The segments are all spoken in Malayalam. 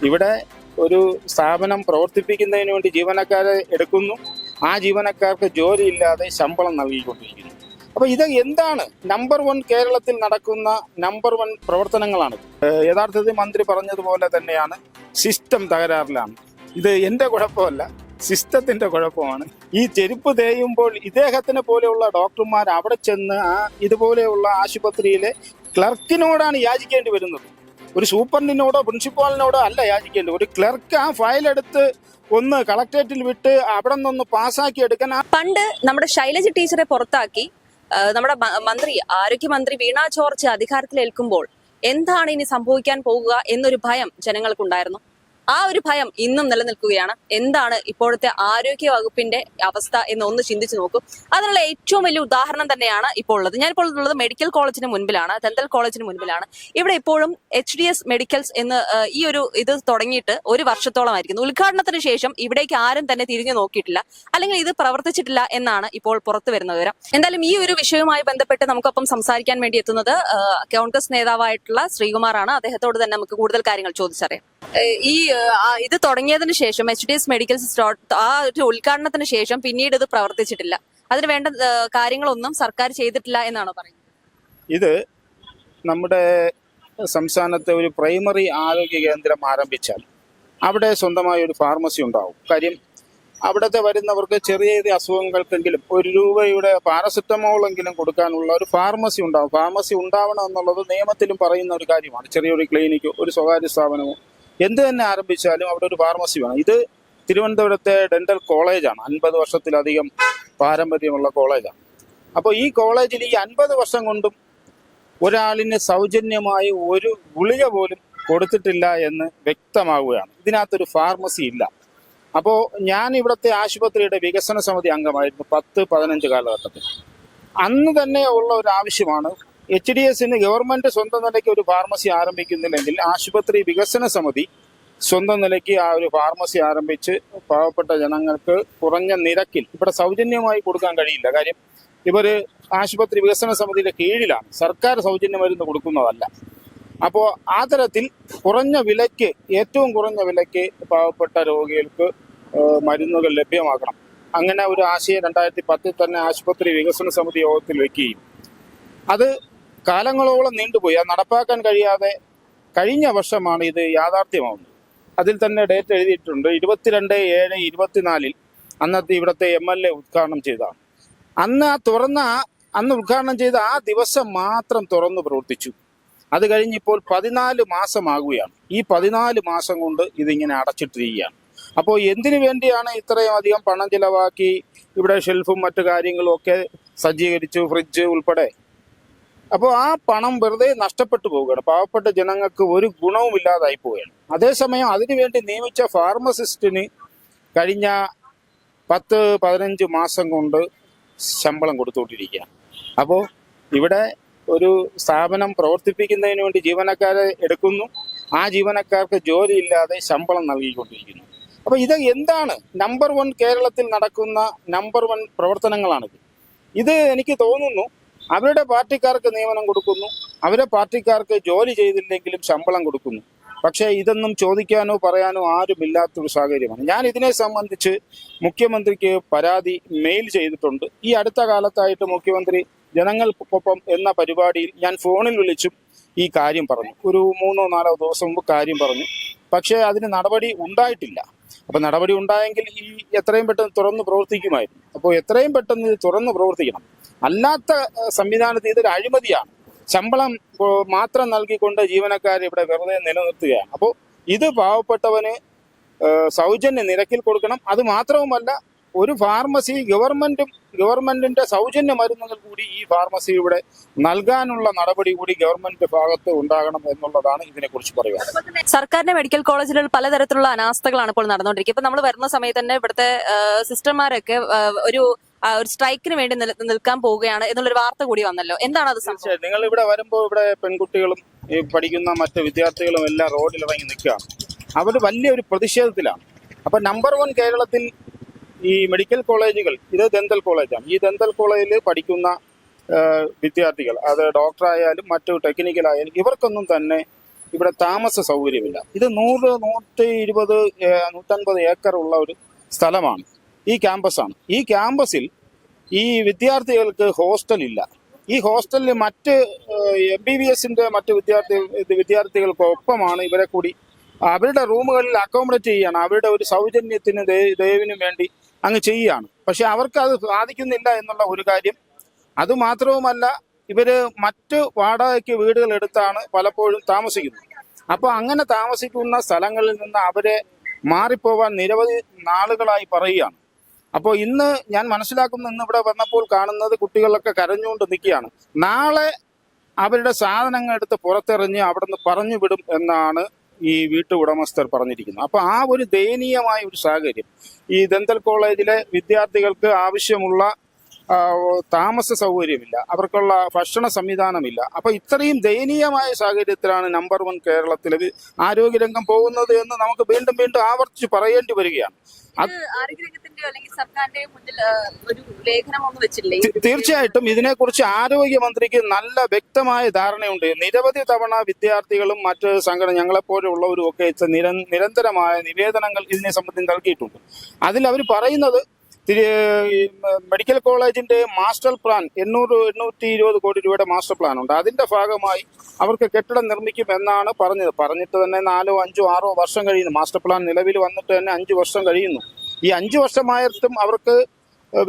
ഇവിടെ ഒരു സ്ഥാപനം പ്രവർത്തിപ്പിക്കുന്നതിന് വേണ്ടി ജീവനക്കാരെ എടുക്കുന്നു, ആ ജീവനക്കാർക്ക് ജോലിയില്ലാതെ ശമ്പളം നൽകിക്കൊണ്ടിരിക്കുന്നു. അപ്പൊ ഇത് എന്താണ് നമ്പർ 1 കേരളത്തിൽ നടക്കുന്ന നമ്പർ 1 പ്രവർത്തനങ്ങളാണ്. യഥാർത്ഥത്തിൽ മന്ത്രി പറഞ്ഞതുപോലെ തന്നെയാണ്, സിസ്റ്റം തകരാറിലാണ്. ഇത് എന്റെ കുഴപ്പമല്ല, സിസ്റ്റത്തിന്റെ കുഴപ്പമാണ്. ഈ ചെരുപ്പ് തേയുമ്പോൾ ഇദ്ദേഹത്തിനെ പോലെയുള്ള ഡോക്ടർമാർ അവിടെ ചെന്ന് ഇതുപോലെയുള്ള ആശുപത്രിയിലെ ക്ലർക്കിനോടാണ് യാചിക്കേണ്ടി വരുന്നത്. ഒരു സൂപ്രണ്ടിനോടോ പ്രിൻസിപ്പാളിനോടോ അല്ല യാചിക്കേണ്ടത്. ഒരു ക്ലർക്ക് ആ ഫയൽ എടുത്ത് ഒന്ന് കളക്ടറേറ്റിൽ വിട്ട് അവിടെ നിന്നൊന്ന് പാസ്സാക്കി എടുക്കാൻ. പണ്ട് നമ്മുടെ ശൈലജ ടീച്ചറെ പുറത്താക്കി നമ്മുടെ ആരോഗ്യമന്ത്രി വീണ ജോർജ് അധികാരത്തിലേൽക്കുമ്പോൾ എന്താണ് ഇനി സംഭവിക്കാൻ പോകുക എന്നൊരു ഭയം ജനങ്ങൾക്കുണ്ടായിരുന്നു. ആ ഒരു ഭയം ഇന്നും നിലനിൽക്കുകയാണ്. എന്താണ് ഇപ്പോഴത്തെ ആരോഗ്യ വകുപ്പിന്റെ അവസ്ഥ എന്ന് ഒന്ന് ചിന്തിച്ചു നോക്കും. അതിനുള്ള ഏറ്റവും വലിയ ഉദാഹരണം തന്നെയാണ് ഇപ്പോൾ ഉള്ളത്. ഞാനിപ്പോൾ ഉള്ളത് മെഡിക്കൽ കോളേജിന് മുൻപിലാണ്, ദന്തൽ കോളേജിന് മുൻപിലാണ്. ഇവിടെ ഇപ്പോഴും HDS മെഡിക്കൽസ് എന്ന് ഇത് തുടങ്ങിയിട്ട് 1 വർഷത്തോളമായിരിക്കുന്നു. ഉദ്ഘാടനത്തിന് ശേഷം ഇവിടേക്ക് ആരും തന്നെ തിരിഞ്ഞു നോക്കിയിട്ടില്ല, അല്ലെങ്കിൽ ഇത് പ്രവർത്തിച്ചിട്ടില്ല എന്നാണ് ഇപ്പോൾ പുറത്തു വരുന്ന വിവരം. എന്തായാലും ഈ ഒരു വിഷയവുമായി ബന്ധപ്പെട്ട് നമുക്കൊപ്പം സംസാരിക്കാൻ വേണ്ടി എത്തുന്നത് കോൺഗ്രസ് നേതാവായിട്ടുള്ള ശ്രീകുമാറാണ്. അദ്ദേഹത്തോട് തന്നെ നമുക്ക് കൂടുതൽ കാര്യങ്ങൾ ചോദിച്ചറിയാം. ഇത് തുടങ്ങിയതിനു ശേഷം HDS മെഡിക്കൽസ് ആ ഒരു ഉദ്ഘാടനത്തിന് ശേഷം പിന്നീട് ഇത് പ്രവർത്തിച്ചിട്ടില്ല, അതിന് വേണ്ട കാര്യങ്ങളൊന്നും സർക്കാർ ചെയ്തിട്ടില്ല എന്നാണോ പറയുന്നത്? ഇത് നമ്മുടെ സംസ്ഥാനത്തെ ഒരു പ്രൈമറി ആരോഗ്യ കേന്ദ്രം ആരംഭിച്ചാൽ അവിടെ സ്വന്തമായ ഒരു ഫാർമസി ഉണ്ടാവും. കാര്യം അവിടുത്തെ വരുന്നവർക്ക് ചെറിയ ചെറിയ അസുഖങ്ങൾക്കെങ്കിലും 1 രൂപയുടെ പാരസെറ്റമോളെങ്കിലും കൊടുക്കാനുള്ള ഒരു ഫാർമസി ഉണ്ടാവും. ഫാർമസി ഉണ്ടാവണം എന്നുള്ളത് നിയമത്തിലും പറയുന്ന ഒരു കാര്യമാണ്. ചെറിയൊരു ക്ലിനിക്കോ ഒരു സ്വകാര്യ സ്ഥാപനമോ എന്ത് തന്നെ ആരംഭിച്ചാലും അവിടെ ഒരു ഫാർമസി വേണം. ഇത് തിരുവനന്തപുരത്തെ ഡെന്റൽ കോളേജാണ്. 50 വർഷത്തിലധികം പാരമ്പര്യമുള്ള കോളേജാണ്. അപ്പോൾ ഈ കോളേജിൽ ഈ 50 വർഷം കൊണ്ടും ഒരാളിന് സൗജന്യമായി ഒരു ഗുളിക പോലും കൊടുത്തിട്ടില്ല എന്ന് വ്യക്തമാവുകയാണ്. ഇതിനകത്തൊരു ഫാർമസി ഇല്ല. അപ്പോൾ ഞാൻ ഇവിടുത്തെ ആശുപത്രിയുടെ വികസന സമിതി അംഗമായിരുന്നു 10-15 കാലഘട്ടത്തിൽ. അന്ന് തന്നെ ഉള്ള ഒരു ആവശ്യമാണ്, HDSന് ഗവൺമെന്റ് സ്വന്തം നിലയ്ക്ക് ഒരു ഫാർമസി ആരംഭിക്കുന്നില്ലെങ്കിൽ ആശുപത്രി വികസന സമിതി സ്വന്തം നിലയ്ക്ക് ആ ഒരു ഫാർമസി ആരംഭിച്ച് പാവപ്പെട്ട ജനങ്ങൾക്ക് കുറഞ്ഞ നിരക്കിൽ, ഇവിടെ സൗജന്യമായി കൊടുക്കാൻ കഴിയില്ല. കാര്യം ഇവര് ആശുപത്രി വികസന സമിതിയുടെ കീഴിലാണ്, സർക്കാർ സൗജന്യ മരുന്ന് കൊടുക്കുന്നതല്ല. അപ്പോൾ ആ തരത്തിൽ കുറഞ്ഞ വിലയ്ക്ക്, ഏറ്റവും കുറഞ്ഞ വിലയ്ക്ക് പാവപ്പെട്ട രോഗികൾക്ക് മരുന്നുകൾ ലഭ്യമാക്കണം. അങ്ങനെ ഒരു ആശയം 2010 തന്നെ ആശുപത്രി വികസന സമിതി യോഗത്തിൽ വെക്കുകയും അത് കാലങ്ങളോളം നീണ്ടുപോയി. അത് നടപ്പാക്കാൻ കഴിയാതെ കഴിഞ്ഞ വർഷമാണ് ഇത് യാഥാർത്ഥ്യമാവുന്നത്. അതിൽ തന്നെ ഡേറ്റ് എഴുതിയിട്ടുണ്ട്. 22/7/24 അന്നത്തെ ഇവിടുത്തെ MLA ഉദ്ഘാടനം ചെയ്തതാണ്. അന്ന് ഉദ്ഘാടനം ചെയ്ത ആ ദിവസം മാത്രം തുറന്നു പ്രവർത്തിച്ചു. അത് കഴിഞ്ഞിപ്പോൾ 14 മാസമാകുകയാണ്. ഈ 14 മാസം കൊണ്ട് ഇതിങ്ങനെ അടച്ചിട്ടിരിക്കുകയാണ്. അപ്പോൾ എന്തിനു വേണ്ടിയാണ് ഇത്രയും അധികം പണം ചിലവാക്കി ഇവിടെ ഷെൽഫും മറ്റു കാര്യങ്ങളും ഒക്കെ സജ്ജീകരിച്ചു, ഫ്രിഡ്ജ് ഉൾപ്പെടെ? അപ്പോൾ ആ പണം വെറുതെ നഷ്ടപ്പെട്ടു പോവുകയാണ്. പാവപ്പെട്ട ജനങ്ങൾക്ക് ഒരു ഗുണവും ഇല്ലാതായി പോവുകയാണ്. അതേസമയം അതിനുവേണ്ടി നിയമിച്ച ഫാർമസിസ്റ്റിന് കഴിഞ്ഞ 10-15 മാസം കൊണ്ട് ശമ്പളം കൊടുത്തുകൊണ്ടിരിക്കുകയാണ്. അപ്പോൾ ഇവിടെ ഒരു സ്ഥാപനം പ്രവർത്തിപ്പിക്കുന്നതിന് വേണ്ടി ജീവനക്കാരെ എടുക്കുന്നു, ആ ജീവനക്കാർക്ക് ജോലിയില്ലാതെ ശമ്പളം നൽകിക്കൊണ്ടിരിക്കുന്നു. അപ്പോൾ ഇത് എന്താണ് നമ്പർ 1 കേരളത്തിൽ നടക്കുന്ന നമ്പർ 1 പ്രവർത്തനങ്ങളാണിത്. ഇത് എനിക്ക് തോന്നുന്നു അവരുടെ പാർട്ടിക്കാർക്ക് നിയമനം കൊടുക്കുന്നു, അവരുടെ പാർട്ടിക്കാർക്ക് ജോലി ചെയ്തില്ലെങ്കിലും ശമ്പളം കൊടുക്കുന്നു. പക്ഷേ ഇതൊന്നും ചോദിക്കാനോ പറയാനോ ആരുമില്ലാത്തൊരു സാഹചര്യമാണ്. ഞാൻ ഇതിനെ സംബന്ധിച്ച് മുഖ്യമന്ത്രിക്ക് പരാതി മെയിൽ ചെയ്തിട്ടുണ്ട്. ഈ അടുത്ത കാലത്തായിട്ട് മുഖ്യമന്ത്രി ജനങ്ങൾക്കൊപ്പം എന്ന പരിപാടിയിൽ ഞാൻ ഫോണിൽ വിളിച്ചും ഈ കാര്യം പറഞ്ഞു. ഒരു 3-4 ദിവസം മുമ്പ് കാര്യം പറഞ്ഞു. പക്ഷേ അതിന് നടപടി ഉണ്ടായിട്ടില്ല. അപ്പോൾ നടപടി ഉണ്ടായെങ്കിൽ ഈ എത്രയും പെട്ടെന്ന് തുറന്ന് പ്രവർത്തിക്കുമായിരുന്നു. അപ്പോൾ എത്രയും പെട്ടെന്ന് ഇത് തുറന്ന് പ്രവർത്തിക്കണം. അല്ലാത്ത സംവിധാനത്തിൽ ഇതൊരു അഴിമതിയാണ്. ശമ്പളം മാത്രം നൽകിക്കൊണ്ട് ജീവനക്കാരെ ഇവിടെ വെറുതെ നിലനിർത്തുകയാണ്. അപ്പോൾ ഇത് പാവപ്പെട്ടവന് സൗജന്യ നിരക്കിൽ കൊടുക്കണം. അത് മാത്രവുമല്ല, ഒരു ഫാർമസി ഗവൺമെന്റിന്റെ സൗജന്യ മരുന്നുകൾ കൂടി ഈ ഫാർമസി ഇവിടെ നൽകാനുള്ള നടപടി കൂടി ഗവൺമെന്റ് ഭാഗത്ത് ഉണ്ടാകണം എന്നുള്ളതാണ് ഇതിനെക്കുറിച്ച് പറയുക. സർക്കാരിന്റെ മെഡിക്കൽ കോളേജിൽ പലതരത്തിലുള്ള അനാസ്ഥകളാണ് ഇപ്പോൾ നടന്നുകൊണ്ടിരിക്കുന്നത്. ഇപ്പൊ നമ്മൾ വരുന്ന സമയത്ത് തന്നെ ഇവിടുത്തെ സിസ്റ്റർമാരൊക്കെ ഒരു സ്ട്രൈക്കിന് വേണ്ടി നിൽക്കാൻ പോവുകയാണ് എന്നുള്ളൊരു വാർത്ത കൂടി വന്നല്ലോ. എന്താണ് അത് സംശയം? നിങ്ങൾ ഇവിടെ വരുമ്പോൾ ഇവിടെ പെൺകുട്ടികളും പഠിക്കുന്ന മറ്റ് വിദ്യാർത്ഥികളും എല്ലാം റോഡിലിറങ്ങി നിൽക്കുകയാണ്. അവർ വലിയൊരു പ്രതിഷേധത്തിലാണ്. അപ്പൊ നമ്പർ 1 കേരളത്തിൽ ഈ മെഡിക്കൽ കോളേജുകൾ, ഇത് ദന്തൽ കോളേജാണ്. ഈ ദന്തൽ കോളേജിൽ പഠിക്കുന്ന വിദ്യാർത്ഥികൾ, അത് ഡോക്ടറായാലും മറ്റു ടെക്നിക്കലായാലും, ഇവർക്കൊന്നും തന്നെ ഇവിടെ താമസ സൗകര്യമില്ല. ഇത് 100, 120, 150 ഏക്കർ ഉള്ള ഒരു സ്ഥലമാണ്, ഈ ക്യാമ്പസാണ്. ഈ ക്യാമ്പസിൽ ഈ വിദ്യാർത്ഥികൾക്ക് ഹോസ്റ്റൽ ഇല്ല. ഈ ഹോസ്റ്റലിൽ മറ്റ് MBBSന്റെ മറ്റ് വിദ്യാർത്ഥികൾക്കൊപ്പമാണ് ഇവരെ കൂടി അവരുടെ റൂമുകളിൽ അക്കോമഡേറ്റ് ചെയ്യുകയാണ്. അവരുടെ ഒരു സൗജന്യത്തിന് ദയവിനും വേണ്ടി അങ്ങ് ചെയ്യുകയാണ്. പക്ഷെ അവർക്ക് അത് സാധിക്കുന്നില്ല എന്നുള്ള ഒരു കാര്യം. അതുമാത്രവുമല്ല, ഇവര് മറ്റ് വാടകയ്ക്ക് വീടുകൾ എടുത്താണ് പലപ്പോഴും താമസിക്കുന്നത്. അപ്പൊ അങ്ങനെ താമസിക്കുന്ന സ്ഥലങ്ങളിൽ നിന്ന് അവരെ മാറിപ്പോവാൻ നിരവധി നാളുകളായി പറയുകയാണ്. അപ്പോൾ ഇന്ന് ഞാൻ മനസ്സിലാക്കുന്ന, ഇന്ന് ഇവിടെ വന്നപ്പോൾ കാണുന്നത് കുട്ടികളൊക്കെ കരഞ്ഞുകൊണ്ട് നിൽക്കുകയാണ്. നാളെ അവരുടെ സാധനങ്ങൾ എടുത്ത് പുറത്തെറിഞ്ഞ് അവിടുന്ന് പറഞ്ഞു വിടും എന്നാണ് ഈ വീട്ടുടമസ്ഥർ പറഞ്ഞിരിക്കുന്നത്. അപ്പൊ ആ ഒരു ദയനീയമായ ഒരു സാഹചര്യം, ഈ ദന്തൽ കോളേജിലെ വിദ്യാർത്ഥികൾക്ക് ആവശ്യമുള്ള താമസ സൗകര്യമില്ല, അവർക്കുള്ള ഭക്ഷണ സംവിധാനമില്ല. അപ്പൊ ഇത്രയും ദയനീയമായ സാഹചര്യത്തിലാണ് നമ്പർ 1 കേരളത്തിലെ ആരോഗ്യരംഗം പോകുന്നത് എന്ന് നമുക്ക് വീണ്ടും വീണ്ടും ആവർത്തിച്ച് പറയേണ്ടി വരികയാണ്. ആരോഗ്യരംഗത്തിന്റെയോ അല്ലെങ്കിൽ സർക്കാരിന്റെയോ മുന്നിൽ ഒരു ലേഖനം ഒന്നും വെച്ചില്ലേ? തീർച്ചയായിട്ടും ഇതിനെക്കുറിച്ച് ആരോഗ്യമന്ത്രിക്ക് നല്ല വ്യക്തമായ ധാരണയുണ്ട്. നിരവധി തവണ വിദ്യാർത്ഥികളും മറ്റ് സംഘടന ഞങ്ങളെപ്പോലുള്ളവരും ഒക്കെ നിരന്തരമായ നിവേദനങ്ങൾ ഇതിനെ സംബന്ധിച്ച് നൽകിയിട്ടുണ്ട്. അതിൽ അവർ പറയുന്നത്, മെഡിക്കൽ കോളേജിന്റെ മാസ്റ്റർ പ്ലാൻ 820 കോടി രൂപയുടെ മാസ്റ്റർ പ്ലാൻ ഉണ്ട്. അതിന്റെ ഭാഗമായി അവർക്ക് കെട്ടിടം നിർമ്മിക്കും എന്നാണ് പറഞ്ഞിട്ട് തന്നെ 4, 5, 6 വർഷം കഴിയുന്നു. മാസ്റ്റർ പ്ലാൻ നിലവിൽ വന്നിട്ട് തന്നെ 5 വർഷം കഴിയുന്നു. ഈ 5 വർഷമായിട്ടും അവർക്ക്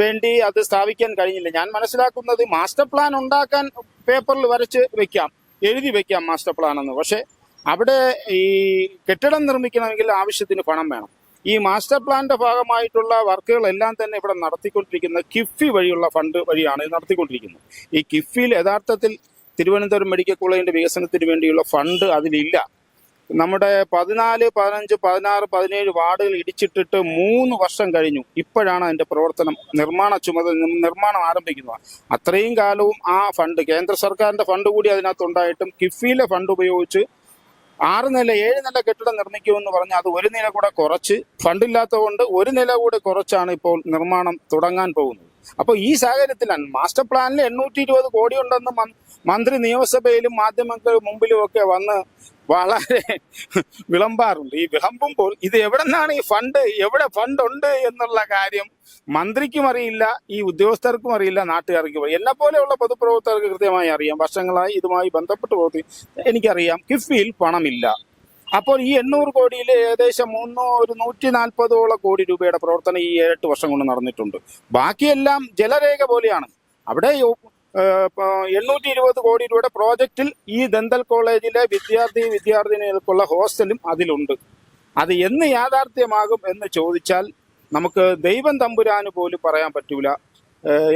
വേണ്ടി അത് സ്ഥാപിക്കാൻ കഴിഞ്ഞില്ല. ഞാൻ മനസ്സിലാക്കുന്നത്, മാസ്റ്റർ പ്ലാൻ ഉണ്ടാക്കാൻ പേപ്പറിൽ വരച്ച് വെക്കാം, എഴുതി വെക്കാം മാസ്റ്റർ പ്ലാൻ എന്ന്. പക്ഷെ അവിടെ ഈ കെട്ടിടം നിർമ്മിക്കണമെങ്കിൽ ആവശ്യത്തിന് പണം വേണം. ഈ മാസ്റ്റർ പ്ലാന്റെ ഭാഗമായിട്ടുള്ള വർക്കുകളെല്ലാം തന്നെ ഇവിടെ നടത്തിക്കൊണ്ടിരിക്കുന്ന കിഫ്ബി വഴിയുള്ള ഫണ്ട് വഴിയാണ് നടത്തിക്കൊണ്ടിരിക്കുന്നത്. ഈ കിഫ്ബിയിൽ യഥാർത്ഥത്തിൽ തിരുവനന്തപുരം മെഡിക്കൽ കോളേജിന്റെ വികസനത്തിന് വേണ്ടിയുള്ള ഫണ്ട് അതിലില്ല. നമ്മുടെ 14, 15, 16, 17 വാർഡുകൾ ഇടിച്ചിട്ടിട്ട് 3 വർഷം കഴിഞ്ഞു. ഇപ്പോഴാണ് അതിന്റെ പ്രവർത്തനം നിർമ്മാണം ആരംഭിക്കുന്നത്. അത്രയും കാലവും ആ ഫണ്ട്, കേന്ദ്ര സർക്കാരിന്റെ ഫണ്ട് കൂടി അതിനകത്തുണ്ടായിട്ടും കിഫ്ബിയിലെ ഫണ്ട് ഉപയോഗിച്ച് 6 നില 7 നില കെട്ടിടം നിർമ്മിക്കുമെന്ന് പറഞ്ഞ് അത് 1 നില കൂടെ കുറച്ച്, ഫണ്ടില്ലാത്തതുകൊണ്ട് 1 നില കൂടെ കുറച്ചാണ് ഇപ്പോൾ നിർമ്മാണം തുടങ്ങാൻ പോകുന്നത്. അപ്പോൾ ഈ സാഹചര്യത്തിലാണ് മാസ്റ്റർ പ്ലാനിൽ 820 കോടി ഉണ്ടെന്ന് മന്ത്രി നിയമസഭയിലും മാധ്യമങ്ങൾക്ക് മുമ്പിലും ഒക്കെ വന്ന് വളരെ വിളമ്പാറുണ്ട്. ഈ വിളമ്പുമ്പോൾ ഇത് എവിടെ നിന്നാണ് ഈ ഫണ്ട്, എവിടെ ഫണ്ട് ഉണ്ട് എന്നുള്ള കാര്യം മന്ത്രിക്കും അറിയില്ല, ഈ ഉദ്യോഗസ്ഥർക്കും അറിയില്ല, നാട്ടുകാർക്കും അറിയില്ല. എന്നെ പോലെയുള്ള പൊതുപ്രവർത്തകർക്ക് കൃത്യമായി അറിയാം. വർഷങ്ങളായി ഇതുമായി ബന്ധപ്പെട്ട് എനിക്കറിയാം, കിഫ്ബിയിൽ പണമില്ല. അപ്പോൾ ഈ 800 കോടിയിൽ ഏകദേശം 140 കോടി രൂപയുടെ പ്രവർത്തനം ഈ 7-8 വർഷം കൊണ്ട് നടന്നിട്ടുണ്ട്. ബാക്കിയെല്ലാം ജലരേഖ പോലെയാണ്. അവിടെ 820 കോടി രൂപയുടെ പ്രോജക്റ്റിൽ ഈ ദന്തൽ കോളേജിലെ വിദ്യാർത്ഥിനികൾക്കുള്ള ഹോസ്റ്റലും അതിലുണ്ട്. അത് എന്ന് യാഥാർത്ഥ്യമാകും എന്ന് ചോദിച്ചാൽ നമുക്ക് ദൈവം തമ്പുരാന് പോലും പറയാൻ പറ്റൂല.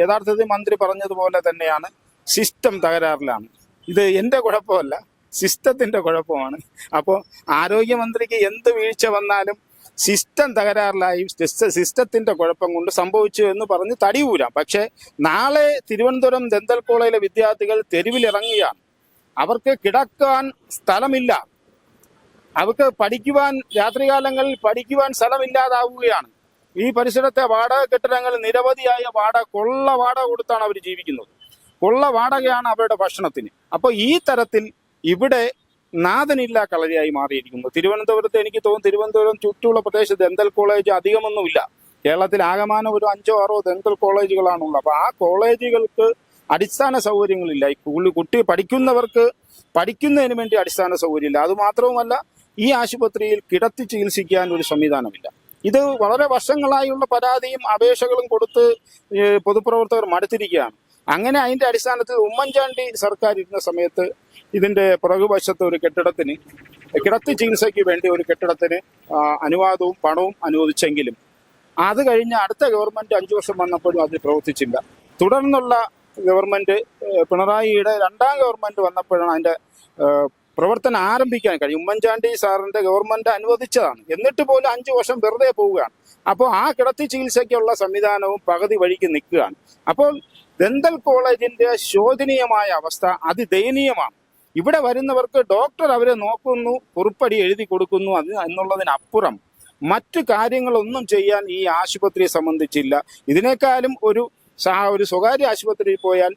യഥാർത്ഥത്തിൽ മന്ത്രി പറഞ്ഞതുപോലെ തന്നെയാണ്, സിസ്റ്റം തകരാറിലാണ്. ഇത് എൻ്റെ കുഴപ്പമല്ല, സിസ്റ്റത്തിന്റെ കുഴപ്പമാണ്. അപ്പോൾ ആരോഗ്യമന്ത്രിക്ക് എന്ത് വീഴ്ച വന്നാലും സിസ്റ്റം തകരാറിലായി, സിസ്റ്റത്തിന്റെ കുഴപ്പം കൊണ്ട് സംഭവിച്ചു എന്ന് പറഞ്ഞ് തടിയൂരാം. പക്ഷെ നാളെ തിരുവനന്തപുരം ദന്തൽ കോളേജിലെ വിദ്യാർത്ഥികൾ തെരുവിലിറങ്ങിയാണ്. അവർക്ക് കിടക്കാൻ സ്ഥലമില്ല, അവർക്ക് പഠിക്കുവാൻ, രാത്രികാലങ്ങളിൽ പഠിക്കുവാൻ സ്ഥലമില്ലാതാവുകയാണ്. ഈ പരിസരത്തെ വാടക കെട്ടിടങ്ങൾ നിരവധിയായ കൊള്ള വാടക കൊടുത്താണ് അവർ ജീവിക്കുന്നത്. കൊള്ള വാടകയാണ് അവരുടെ ഭക്ഷണത്തിന്. അപ്പോൾ ഈ തരത്തിൽ ഇവിടെ നാഥനില്ല കളരിയായി മാറിയിരിക്കുന്നു. തിരുവനന്തപുരത്ത് എനിക്ക് തോന്നുന്നു, തിരുവനന്തപുരം ചുറ്റുമുള്ള പ്രദേശത്ത് ദന്തൽ കോളേജ് അധികമൊന്നുമില്ല. കേരളത്തിൽ ആകമാനം ഒരു 5-6 ദന്തൽ കോളേജുകളാണുള്ളത്. അപ്പോൾ ആ കോളേജുകൾക്ക് അടിസ്ഥാന സൗകര്യങ്ങളില്ല. ഈ കുട്ടി പഠിക്കുന്നവർക്ക് പഠിക്കുന്നതിന് വേണ്ടി അടിസ്ഥാന സൗകര്യമില്ല. അതുമാത്രവുമല്ല, ഈ ആശുപത്രിയിൽ കിടത്തി ചികിത്സിക്കാൻ ഒരു സംവിധാനമില്ല. ഇത് വളരെ വർഷങ്ങളായുള്ള പരാതിയും അപേക്ഷകളും കൊടുത്ത് പൊതുപ്രവർത്തകർ മടുത്തിരിക്കുകയാണ്. അങ്ങനെ അതിന്റെ അടിസ്ഥാനത്തിൽ ഉമ്മൻചാണ്ടി സർക്കാർ ഇരുന്ന സമയത്ത് ഇതിന്റെ പുറകുവശത്ത് ഒരു കെട്ടിടത്തിന്, കിടത്തി ചികിത്സയ്ക്ക് വേണ്ടി ഒരു കെട്ടിടത്തിന് അനുവാദവും പണവും അനുവദിച്ചെങ്കിലും അത് കഴിഞ്ഞ് അടുത്ത ഗവൺമെന്റ് 5 വർഷം വന്നപ്പോഴും അത് പ്രവർത്തിച്ചില്ല. തുടർന്നുള്ള ഗവൺമെന്റ്, പിണറായിയുടെ 2ാം ഗവൺമെന്റ് വന്നപ്പോഴാണ് അതിന്റെ പ്രവർത്തനം ആരംഭിക്കാൻ കഴിയും. ഉമ്മൻചാണ്ടി സാറിന്റെ ഗവൺമെന്റ് അനുവദിച്ചതാണ്. എന്നിട്ട് പോലും 5 വർഷം വെറുതെ പോവുകയാണ്. അപ്പോൾ ആ കിടത്തി ചികിത്സയ്ക്കുള്ള സംവിധാനവും പകുതി വഴിക്ക് നിൽക്കുകയാണ്. അപ്പോൾ ദന്തൽ കോളേജിന്റെ ശോചനീയമായ അവസ്ഥ അതിദയനീയമാണ്. ഇവിടെ വരുന്നവർക്ക് ഡോക്ടർ അവരെ നോക്കുന്നു, കുറിപ്പടി എഴുതി കൊടുക്കുന്നു, എന്നുള്ളതിനപ്പുറം മറ്റു കാര്യങ്ങളൊന്നും ചെയ്യാൻ ഈ ആശുപത്രിയെ സംബന്ധിച്ചില്ല. ഇതിനേക്കാളും ഒരു സ്വകാര്യ ആശുപത്രിയിൽ പോയാൽ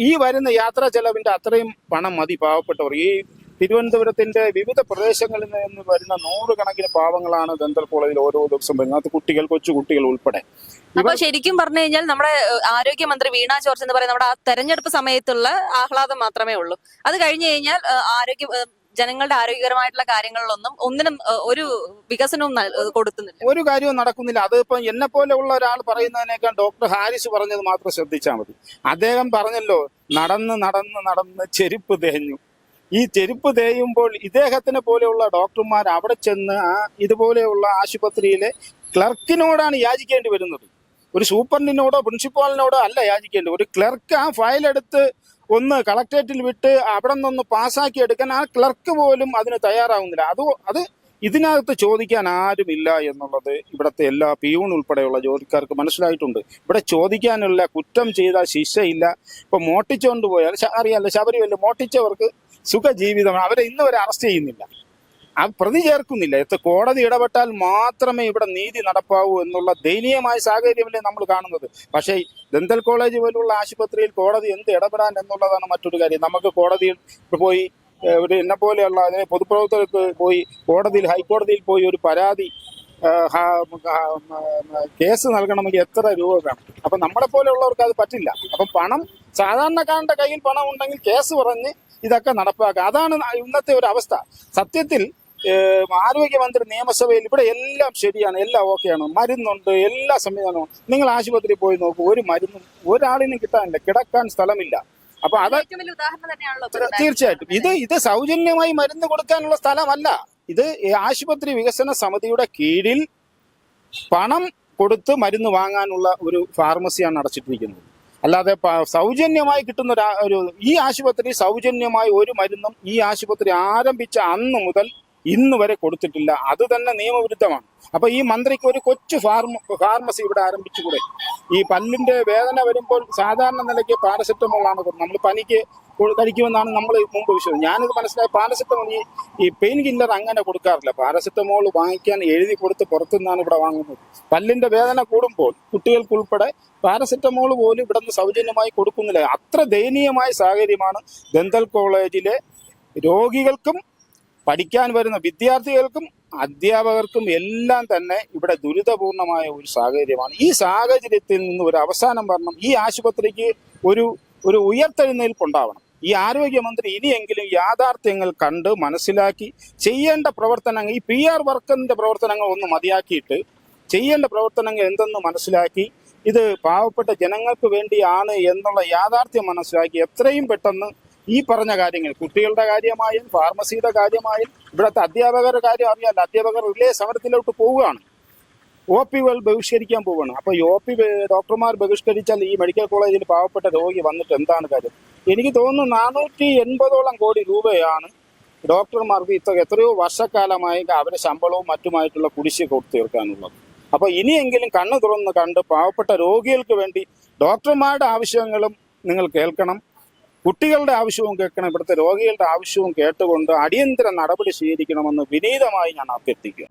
ഈ വരുന്ന യാത്രാ ചെലവിന്റെ അത്രയും പണം മതി പാവപ്പെട്ടവർ. ഈ തിരുവനന്തപുരത്തിന്റെ വിവിധ പ്രദേശങ്ങളിൽ നിന്ന് വരുന്ന നൂറുകണക്കിന് പാവങ്ങളാണ് ദന്തൽ കോളേജിൽ ഓരോ ദിവസം വരുന്നത്. അത് കുട്ടികൾ, കൊച്ചു കുട്ടികൾ ഉൾപ്പെടെ. അപ്പൊ ശരിക്കും പറഞ്ഞു കഴിഞ്ഞാൽ നമ്മുടെ ആരോഗ്യമന്ത്രി വീണ ജോർജ് എന്ന് പറയുന്ന നമ്മുടെ ആ തെരഞ്ഞെടുപ്പ് സമയത്തുള്ള ആഹ്ലാദം മാത്രമേ ഉള്ളൂ. അത് കഴിഞ്ഞു കഴിഞ്ഞാൽ ജനങ്ങളുടെ ആരോഗ്യകരമായിട്ടുള്ള കാര്യങ്ങളിലൊന്നും ഒന്നിനും ഒരു വികസനവും കൊടുക്കുന്നില്ല, ഒരു കാര്യവും നടക്കുന്നില്ല. അതിപ്പോ എന്നെ പോലെയുള്ള ഒരാൾ പറയുന്നതിനേക്കാൾ ഡോക്ടർ ഹാരിസ് പറഞ്ഞത് മാത്രം ശ്രദ്ധിച്ചാൽ മതി. അദ്ദേഹം പറഞ്ഞല്ലോ, നടന്ന് നടന്ന് നടന്ന് ചെരുപ്പ് തേഞ്ഞു. ഈ ചെരുപ്പ് തേയുമ്പോൾ ഇദ്ദേഹത്തിനെ പോലെയുള്ള ഡോക്ടർമാർ അവിടെ ചെന്ന് ഇതുപോലെയുള്ള ആശുപത്രിയിലെ ക്ലർക്കിനോടാണ് യാചിക്കേണ്ടി വരുന്നത്. ഒരു സൂപ്രണ്ടിനോടോ പ്രിൻസിപ്പാളിനോടോ അല്ല യാചിക്കേണ്ടത്. ഒരു ക്ലർക്ക് ആ ഫയലെടുത്ത് ഒന്ന് കളക്ടറേറ്റിൽ വിട്ട് അവിടെ നിന്നൊന്ന് പാസ്സാക്കി എടുക്കാൻ ആ ക്ലർക്ക് പോലും അതിന് തയ്യാറാവുന്നില്ല. അത് ഇതിനകത്ത് ചോദിക്കാൻ ആരുമില്ല എന്നുള്ളത് ഇവിടുത്തെ എല്ലാ പിയൂൺ ഉൾപ്പെടെയുള്ള ജോലിക്കാർക്ക് മനസ്സിലായിട്ടുണ്ട്. ഇവിടെ ചോദിക്കാനുള്ള, കുറ്റം ചെയ്താൽ ശിക്ഷയില്ല. ഇപ്പൊ മോട്ടിച്ചുകൊണ്ട് പോയാൽ അറിയാമല്ലോ, ശബരിമല മോട്ടിച്ചവർക്ക് സുഖജീവിതമാണ്. അവരെ ഇന്ന് വരെ അറസ്റ്റ് ചെയ്യുന്നില്ല, ആ പ്രതി ചേർക്കുന്നില്ല. കോടതി ഇടപെട്ടാൽ മാത്രമേ ഇവിടെ നീതി നടപ്പാവൂ എന്നുള്ള ദയനീയമായ സാഹചര്യമല്ലേ നമ്മൾ കാണുന്നത്. പക്ഷേ ദന്തൽ കോളേജ് പോലുള്ള ആശുപത്രിയിൽ കോടതി എന്ത് ഇടപെടാൻ എന്നുള്ളതാണ് മറ്റൊരു കാര്യം. നമുക്ക് കോടതിയിൽ പോയി എന്നെ പോലെയുള്ള പൊതുപ്രവർത്തകർക്ക് പോയി ഹൈക്കോടതിയിൽ പോയി ഒരു പരാതി കേസ് നൽകണമെങ്കിൽ എത്ര രൂപ വേണം? അപ്പൊ നമ്മളെ പോലെയുള്ളവർക്ക് അത് പറ്റില്ല. അപ്പം പണം, സാധാരണക്കാരന്റെ കയ്യിൽ പണം ഉണ്ടെങ്കിൽ കേസ് പറഞ്ഞ് ഇതൊക്കെ നടപ്പാക്കുക. അതാണ് ഇന്നത്തെ ഒരു അവസ്ഥ. സത്യത്തിൽ ആരോഗ്യമന്ത്രി നിയമസഭയിൽ ഇവിടെ എല്ലാം ശരിയാണ്, എല്ലാം ഓക്കെയാണ്, മരുന്നുണ്ട്, എല്ലാ സംവിധാനവും. നിങ്ങൾ ആശുപത്രിയിൽ പോയി നോക്കൂ, ഒരു മരുന്നും ഒരാളിനും കിട്ടാനില്ല, കിടക്കാൻ സ്ഥലമില്ല. അപ്പൊ അത് തീർച്ചയായിട്ടും ഇത് സൗജന്യമായി മരുന്ന് കൊടുക്കാനുള്ള സ്ഥലമല്ല. ഇത് ആശുപത്രി വികസന സമിതിയുടെ കീഴിൽ പണം കൊടുത്ത് മരുന്ന് വാങ്ങാനുള്ള ഒരു ഫാർമസിയാണ് അടച്ചിട്ടിരിക്കുന്നത്. അല്ലാതെ സൗജന്യമായി കിട്ടുന്ന ഈ ആശുപത്രി സൗജന്യമായി ഒരു മരുന്നും ഈ ആശുപത്രി ആരംഭിച്ച അന്ന് മുതൽ ഇന്ന് വരെ കൊടുത്തിട്ടില്ല. അത് തന്നെ നിയമവിരുദ്ധമാണ്. അപ്പൊ ഈ മന്ത്രിക്ക് ഒരു കൊച്ചു ഫാർമസി ഇവിടെ ആരംഭിച്ചുകൂടെ? ഈ പല്ലിന്റെ വേദന വരുമ്പോൾ സാധാരണ നിലയ്ക്ക് പാരസെറ്റമോളാണ് നമ്മൾ പനിക്ക് കഴിക്കുമെന്നാണ് നമ്മൾ മുമ്പ് വിശ്വസിച്ചത്. ഞാനിത് മനസ്സിലായി, പാരസെറ്റമോൾ ഈ പെയിൻ കില്ലർ അങ്ങനെ കൊടുക്കാറില്ല. പാരസെറ്റമോൾ വാങ്ങിക്കാൻ എഴുതി കൊടുത്ത് പുറത്തുനിന്നാണ് ഇവിടെ വാങ്ങുന്നത്. പല്ലിന്റെ വേദന കൂടുമ്പോൾ കുട്ടികൾക്കുൾപ്പെടെ പാരസെറ്റമോൾ പോലും ഇവിടെ നിന്ന് സൗജന്യമായി കൊടുക്കുന്നില്ല. അത്ര ദയനീയമായ സാഹചര്യമാണ് ദന്തൽ കോളേജിലെ രോഗികൾക്കും പഠിക്കാൻ വരുന്ന വിദ്യാർത്ഥികൾക്കും അധ്യാപകർക്കും എല്ലാം തന്നെ ഇവിടെ ദുരിതപൂർണമായ ഒരു സാഹചര്യമാണ്. ഈ സാഹചര്യത്തിൽ നിന്ന് ഒരു അവസാനം വരണം. ഈ ആശുപത്രിക്ക് ഒരു ഉയർത്തെഴുന്നേൽപ്പുണ്ടാവണം. ഈ ആരോഗ്യമന്ത്രി ഇനിയെങ്കിലും യാഥാർത്ഥ്യങ്ങൾ കണ്ട് മനസ്സിലാക്കി ചെയ്യേണ്ട പ്രവർത്തനങ്ങൾ, ഈ PR വർക്കിന്റെ പ്രവർത്തനങ്ങൾ ഒന്ന് മതിയാക്കിയിട്ട് ചെയ്യേണ്ട പ്രവർത്തനങ്ങൾ എന്തെന്ന് മനസ്സിലാക്കി ഇത് പാവപ്പെട്ട ജനങ്ങൾക്ക് വേണ്ടിയാണ് എന്നുള്ള യാഥാർത്ഥ്യം മനസ്സിലാക്കി എത്രയും പെട്ടെന്ന് ഈ പറഞ്ഞ കാര്യങ്ങൾ, കുട്ടികളുടെ കാര്യമായും ഫാർമസിയുടെ കാര്യമായും ഇവിടുത്തെ അധ്യാപകരുടെ കാര്യം അറിയാമല്ലോ. അധ്യാപകർ റിലേ സമരത്തിലോട്ട് പോവുകയാണ്, OP ബഹിഷ്കരിക്കാൻ പോവുകയാണ്. അപ്പൊ OP ഡോക്ടർമാർ ബഹിഷ്കരിച്ചാൽ ഈ മെഡിക്കൽ കോളേജിൽ പാവപ്പെട്ട രോഗി വന്നിട്ട് എന്താണ് കാര്യം? എനിക്ക് തോന്നുന്നു 480ഓളം കോടി രൂപയാണ് ഡോക്ടർമാർക്ക് എത്രയോ വർഷക്കാലമായി അവരുടെ ശമ്പളവും മറ്റുമായിട്ടുള്ള കുടിശ്ശിക കൊടുത്തു തീർക്കാനുള്ളത്. അപ്പൊ ഇനിയെങ്കിലും കണ്ണു തുറന്ന് കണ്ട് പാവപ്പെട്ട രോഗികൾക്ക് വേണ്ടി ഡോക്ടർമാരുടെ ആവശ്യങ്ങളും നിങ്ങൾ കേൾക്കണം, കുട്ടികളുടെ ആവശ്യവും കേൾക്കണം, ഇവിടുത്തെ രോഗികളുടെ ആവശ്യവും കേട്ടുകൊണ്ട് അടിയന്തര നടപടി സ്വീകരിക്കണമെന്ന് വിനീതമായി ഞാൻ അഭ്യർത്ഥിക്കുക.